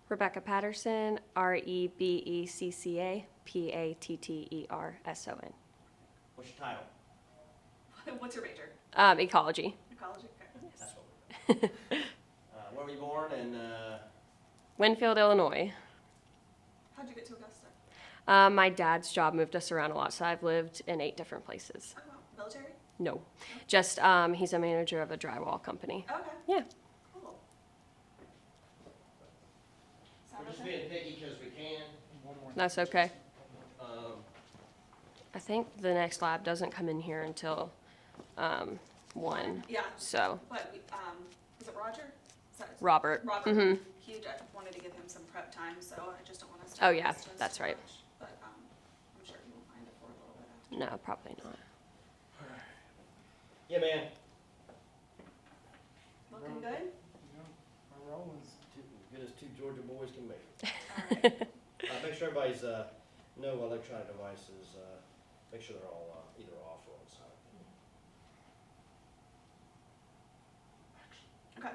Rebecca Patterson, Rebecca Patterson. What's your title? What's your major? Ecology. Ecology? Okay. Yes. That's what we're where were you born and Winfield, Illinois. How'd you get to Augusta? My dad's job moved us around a lot, so I've lived in 8 different places. Oh, wow. Military? No, just he's a manager of a drywall company. Okay. Yeah. Cool. we're Sound just okay? being picky because we can. That's okay. Um, I think the next lab doesn't come in here until 1. Yeah. So But was it Roger? Robert. Robert. Mm-hmm. He wanted to give him some prep time, so I just don't want us to. Oh, yeah, waste his that's too right. much. But I'm sure he will find it for a little bit after. No, probably not. yeah, man. Looking good? My rolling's as good as 2 Georgia boys can make. All right. Make sure everybody's no electronic devices. Make sure they're all either off or on silent. Okay.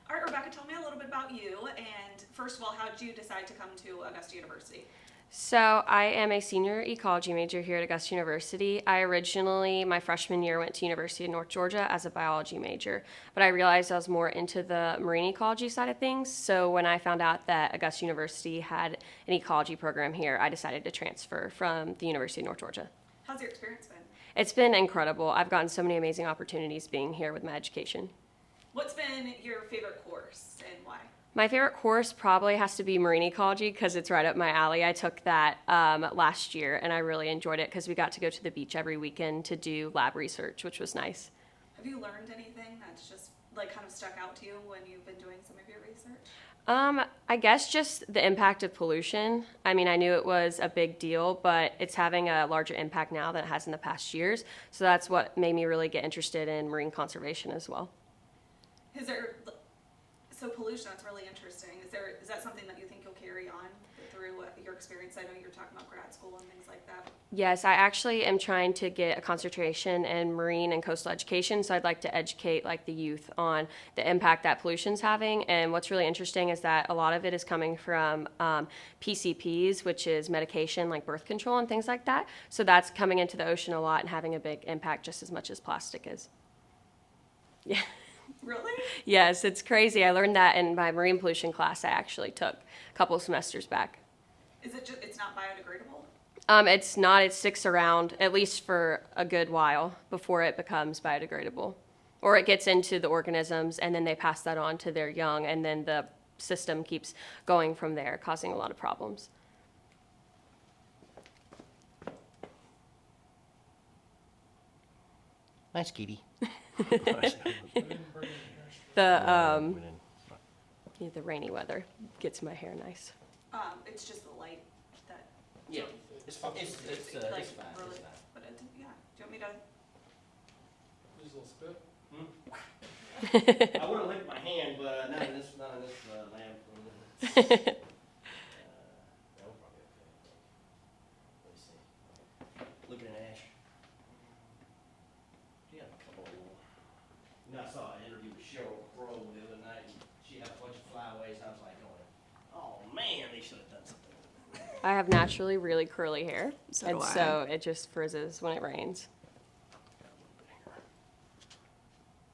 All right, Rebecca, tell me a little bit about you. And first of all, how did you decide to come to Augusta University? So I am a senior ecology major here at Augusta University. I originally, my freshman year, went to University of North Georgia as a biology major, but I realized I was more into the marine ecology side of things. So when I found out that Augusta University had an ecology program here, I decided to transfer from the University of North Georgia. How's your experience been? It's been incredible. I've gotten so many amazing opportunities being here with my education. What's been your favorite course and why? My favorite course probably has to be marine ecology because it's right up my alley. I took that last year and I really enjoyed it because we got to go to the beach every weekend to do lab research, which was nice. Have you learned anything that's just like kind of stuck out to you when you've been doing some of your research? I guess just the impact of pollution. I mean, I knew it was a big deal, but it's having a larger impact now than it has in the past years. So that's what made me really get interested in marine conservation as well. So pollution, that's really interesting. Is that something that you think you'll carry on through your experience? I know you're talking about grad school and things like that. Yes, I actually am trying to get a concentration in marine and coastal education, so I'd like to educate like the youth on the impact that pollution's having. And what's really interesting is that a lot of it is coming from PCPs, which is medication like birth control and things like that. So that's coming into the ocean a lot and having a big impact just as much as plastic is. Yeah. Really? Yes, it's crazy. I learned that in my marine pollution class I actually took a couple of semesters back. Is it just, it's not biodegradable? It's not. It sticks around at least for a good while before it becomes biodegradable. Or it gets into the organisms and then they pass that on to their young and then the system keeps going from there, causing a lot of problems. Nice, Kitty. The rainy weather gets my hair nice. It's just the light that. Yeah, it's fine. It's fine. Really, It's fine. but yeah. Do you want me to? Just a little spit. I would have licked my hand, but not in this lamp. That was probably okay. Let me see. Looking at Ash. She had a couple of I saw an interview with Cheryl Crow the other night. And she had a bunch of flyaways. I was like going, oh man, they should have done something. I have naturally really curly hair, So and do I. so it just frizzes when it rains.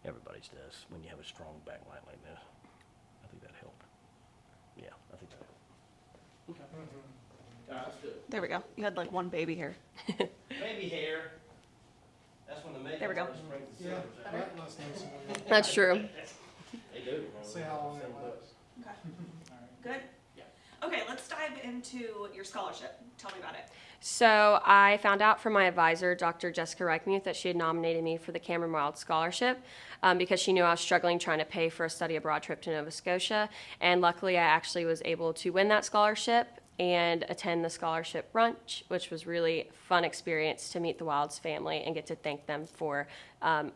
Everybody's does when you have a strong backlight like this. I think that helped. Yeah, I think that helped. Okay. That's good. There we go. You had like one baby hair. Baby hair. That's when the makeup There we go. artist brings the Yeah, scissors out. that must know some. That's true. They do. See how long it lasts. Okay. All right. Good? Yeah. Okay, let's dive into your scholarship. Tell me about it. So I found out from my advisor, Dr. Jessica Reichmuth, that she had nominated me for the Cameron Wild Scholarship because she knew I was struggling trying to pay for a study abroad trip to Nova Scotia. And luckily, I actually was able to win that scholarship and attend the Scholarship Brunch, which was really a fun experience to meet the Wilds family and get to thank them for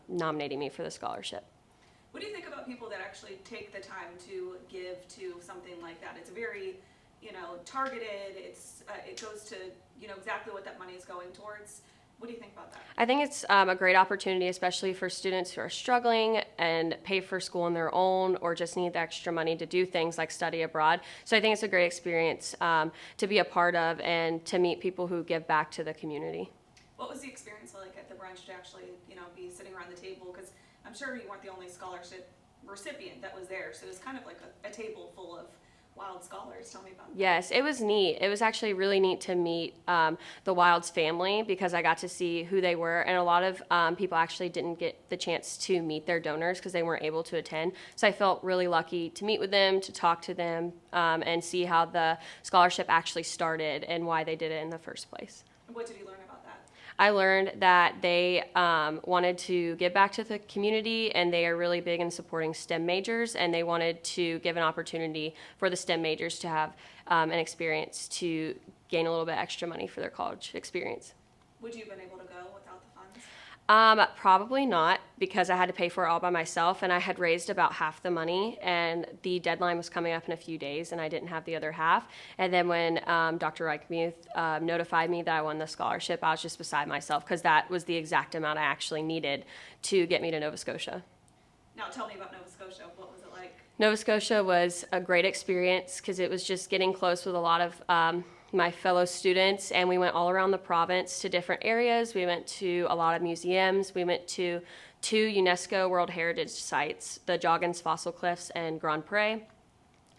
nominating me for the scholarship. What do you think about people that actually take the time to give to something like that? It's very, targeted. It goes to, exactly what that money is going towards. What do you think about that? I think it's a great opportunity, especially for students who are struggling and pay for school on their own or just need the extra money to do things like study abroad. So I think it's a great experience to be a part of and to meet people who give back to the community. What was the experience like at the brunch to actually, be sitting around the table? Because I'm sure you weren't the only scholarship recipient that was there, so it was kind of like a table full of Wild scholars. Tell me about that. Yes, it was neat. It was actually really neat to meet the Wilds family because I got to see who they were. And a lot of people actually didn't get the chance to meet their donors because they weren't able to attend. So I felt really lucky to meet with them, to talk to them, and see how the scholarship actually started and why they did it in the first place. What did you learn about that? I learned that they wanted to give back to the community, and they are really big in supporting STEM majors, and they wanted to give an opportunity for the STEM majors to have an experience to gain a little bit extra money for their college experience. Would you have been able to go without the funds? Probably not, because I had to pay for it all by myself, and I had raised about half the money, and the deadline was coming up in a few days, and I didn't have the other half. And then when Dr. Reichmuth notified me that I won the scholarship, I was just beside myself, because that was the exact amount I actually needed to get me to Nova Scotia. Now tell me about Nova Scotia. What was it like? Nova Scotia was a great experience because it was just getting close with a lot of my fellow students, and we went all around the province to different areas. We went to a lot of museums. We went to 2 UNESCO World Heritage Sites, the Joggins Fossil Cliffs and Grand Pre.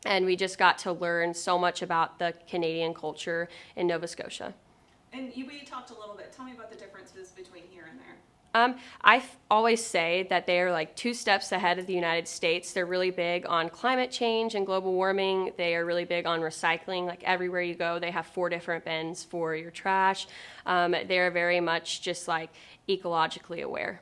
And we just got to learn so much about the Canadian culture in Nova Scotia. And we talked a little bit. Tell me about the differences between here and there. I always say that they are like 2 steps ahead of the United States. They're really big on climate change and global warming. They are really big on recycling. Like everywhere you go, they have 4 different bins for your trash. They are very much just like ecologically aware.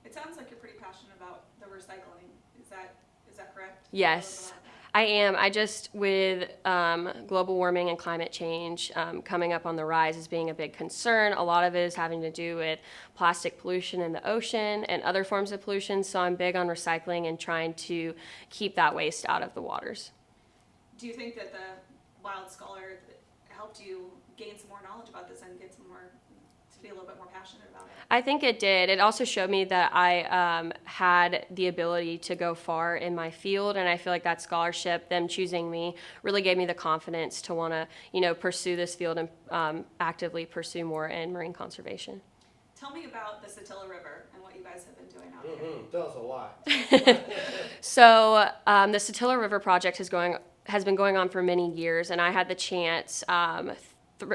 It sounds like you're pretty passionate about the recycling. Is that correct? Yes. I am. I just, with global warming and climate change coming up on the rise as being a big concern, a lot of it is having to do with plastic pollution in the ocean and other forms of pollution. So I'm big on recycling and trying to keep that waste out of the waters. Do you think that the Wild Scholar helped you gain some more knowledge about this and get some more, to be a little bit more passionate about it? I think it did. It also showed me that I had the ability to go far in my field, and I feel like that scholarship, them choosing me, really gave me the confidence to want to, pursue this field and actively pursue more in marine conservation. Tell me about the Satilla River and what you guys have been doing out here. Tell us a lot. So the Satilla River project has been going on for many years, and I had the chance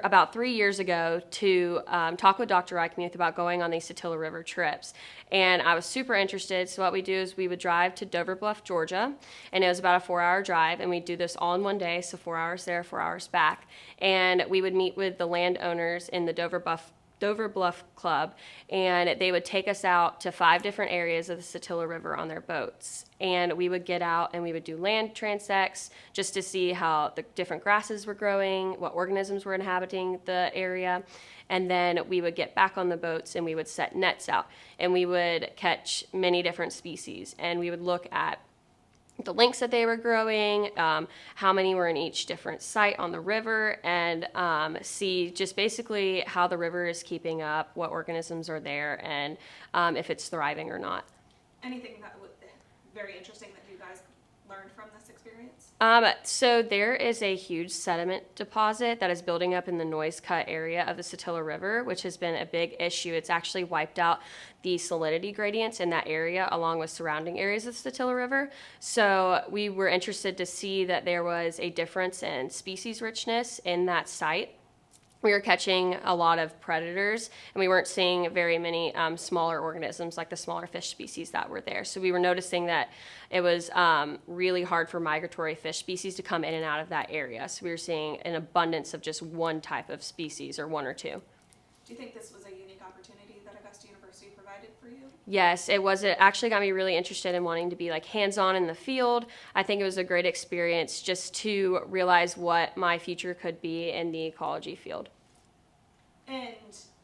about 3 years ago to talk with Dr. Reichmuth about going on these Satilla River trips. And I was super interested. So what we do is we would drive to Dover Bluff, Georgia, and it was about a 4-hour drive, and we'd do this all in one day, so 4 hours there, 4 hours back. And we would meet with the landowners in the Dover Bluff Club, and they would take us out to 5 different areas of the Satilla River on their boats. And we would get out and we would do land transects just to see how the different grasses were growing, what organisms were inhabiting the area. And then we would get back on the boats and we would set nets out, and we would catch many different species, and we would look at the lengths that they were growing, how many were in each different site on the river, and see just basically how the river is keeping up, what organisms are there, and if it's thriving or not. Anything that was very interesting that you guys learned from this experience? So there is a huge sediment deposit that is building up in the noise cut area of the Satilla River, which has been a big issue. It's actually wiped out the salinity gradients in that area along with surrounding areas of the Satilla River. So we were interested to see that there was a difference in species richness in that site. We were catching a lot of predators, and we weren't seeing very many smaller organisms like the smaller fish species that were there. So we were noticing that it was really hard for migratory fish species to come in and out of that area. So we were seeing an abundance of just one type of species, or 1 or 2. Do you think this was a unique opportunity that Augusta University provided for you? Yes, it was. It actually got me really interested in wanting to be like hands-on in the field. I think it was a great experience just to realize what my future could be in the ecology field. And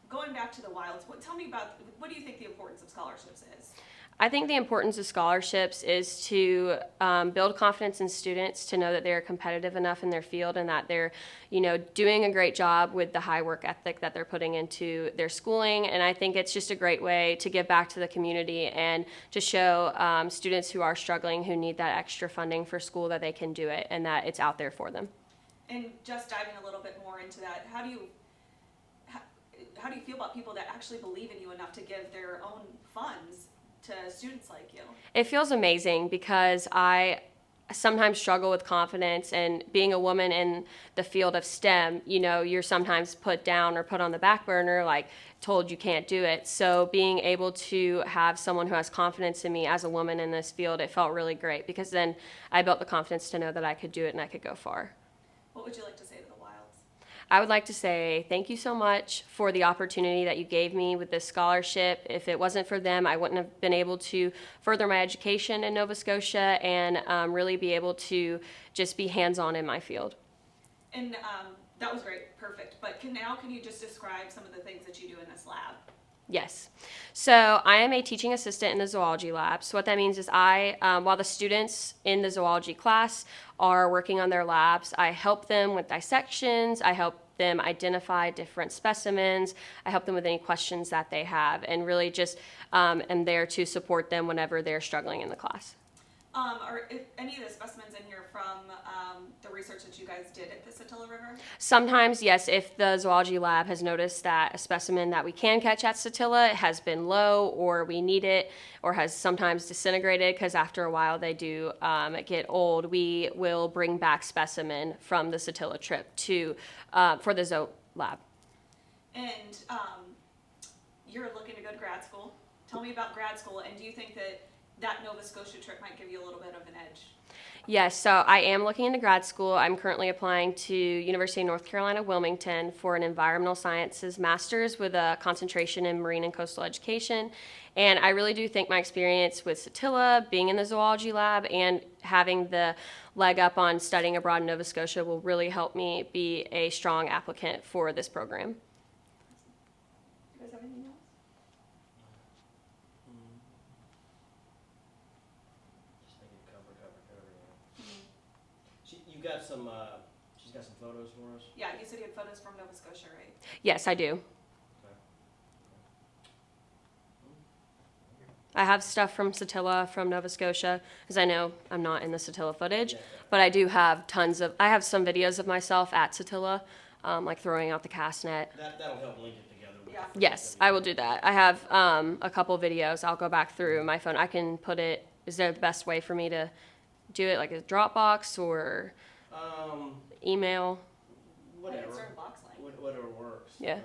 going back to the wilds, tell me about, what do you think the importance of scholarships is? I think the importance of scholarships is to build confidence in students to know that they're competitive enough in their field and that they're, doing a great job with the high work ethic that they're putting into their schooling. And I think it's just a great way to give back to the community and to show students who are struggling, who need that extra funding for school, that they can do it and that it's out there for them. And just diving a little bit more into that, how do you feel about people that actually believe in you enough to give their own funds to students like you? It feels amazing because I sometimes struggle with confidence, and being a woman in the field of STEM, you're sometimes put down or put on the back burner, like told you can't do it. So being able to have someone who has confidence in me as a woman in this field, it felt really great because then I built the confidence to know that I could do it and I could go far. What would you like to say to the Wilds? I would like to say thank you so much for the opportunity that you gave me with this scholarship. If it wasn't for them, I wouldn't have been able to further my education in Nova Scotia and really be able to just be hands-on in my field. And that was great, perfect. But can you just describe some of the things that you do in this lab? Yes. So I am a teaching assistant in the zoology lab. So what that means is while the students in the zoology class are working on their labs, I help them with dissections, I help them identify different specimens, I help them with any questions that they have, and really just am there to support them whenever they're struggling in the class. Are any of the specimens in here from the research that you guys did at the Satilla River? Sometimes, yes, if the zoology lab has noticed that a specimen that we can catch at Satilla has been low, or we need it, or has sometimes disintegrated, because after a while they do get old, we will bring back specimen from the Satilla trip for the zoo lab. And you're looking to go to grad school. Tell me about grad school, and do you think that Nova Scotia trip might give you a little bit of an edge? Yes, so I am looking into grad school. I'm currently applying to University of North Carolina, Wilmington for an environmental sciences master's with a concentration in marine and coastal education. And I really do think my experience with Satilla, being in the zoology lab, and having the leg up on studying abroad in Nova Scotia will really help me be a strong applicant for this program. You guys have anything else? Just thinking cover. You got some, she's got some photos for us? Yeah, you said you had photos from Nova Scotia, right? Yes, I do. Okay. I have stuff from Satilla, from Nova Scotia, because I know I'm not in the Satilla footage, Yeah. but I do have I have some videos of myself at Satilla, like throwing out the cast net. That'll help link it together. With Yeah. Yes, I will do that. I have a couple videos. I'll go back through my phone. I can put it, is there the best way for me to do it, like a Dropbox or email? I Whatever. can start a box link. Whatever works. Yeah.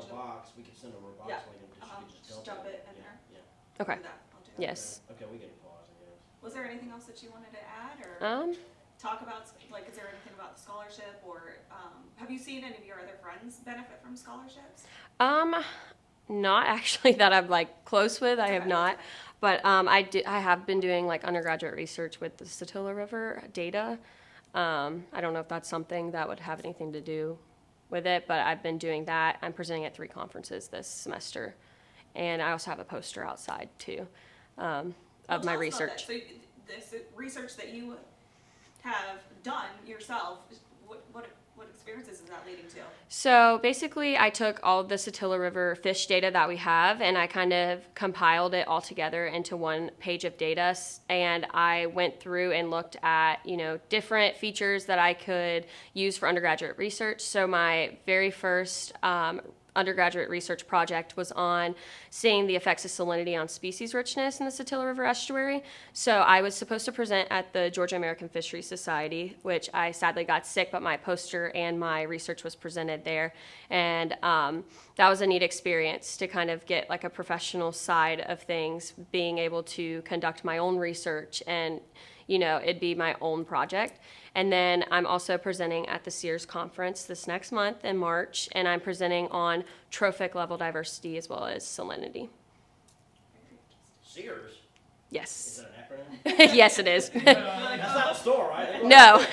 Box, we could send a box Yeah. link and she could Just jump it in Yeah, there. yeah. Okay. Do that. I'll do that. Yes. Okay, we get a pause, I guess. Was there anything else that you wanted to add or Um, talk about? Like, is there anything about the scholarship or have you seen any of your other friends benefit from scholarships? Not actually that I'm like close with. I have Okay, not, that's but I have been doing like undergraduate research with the Satilla River data. I don't know if that's something that would have anything to do with it, but I've been doing that. I'm presenting at 3 conferences this semester, and I also have a poster outside too Well, of tell my us about research. that. So this research that you have done yourself, what experiences is that leading to? So basically, I took all of the Satilla River fish data that we have, and I kind of compiled it all together into one page of data. And I went through and looked at, different features that I could use for undergraduate research. So my very first undergraduate research project was on seeing the effects of salinity on species richness in the Satilla River estuary. So I was supposed to present at the Georgia American Fisheries Society, which I sadly got sick, but my poster and my research was presented there. And that was a neat experience to kind of get like a professional side of things, being able to conduct my own research and it'd be my own project. And then I'm also presenting at the Sears conference this next month in March, and I'm presenting on trophic level diversity as well as salinity. Sears? Is Yes. that an acronym? Yes, it is. That's not a store, right? No.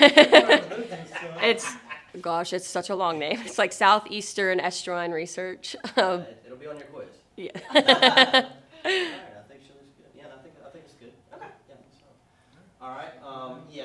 It's such a long name. It's like Southeastern Estuarine Research. It'll be on your quiz. Yeah.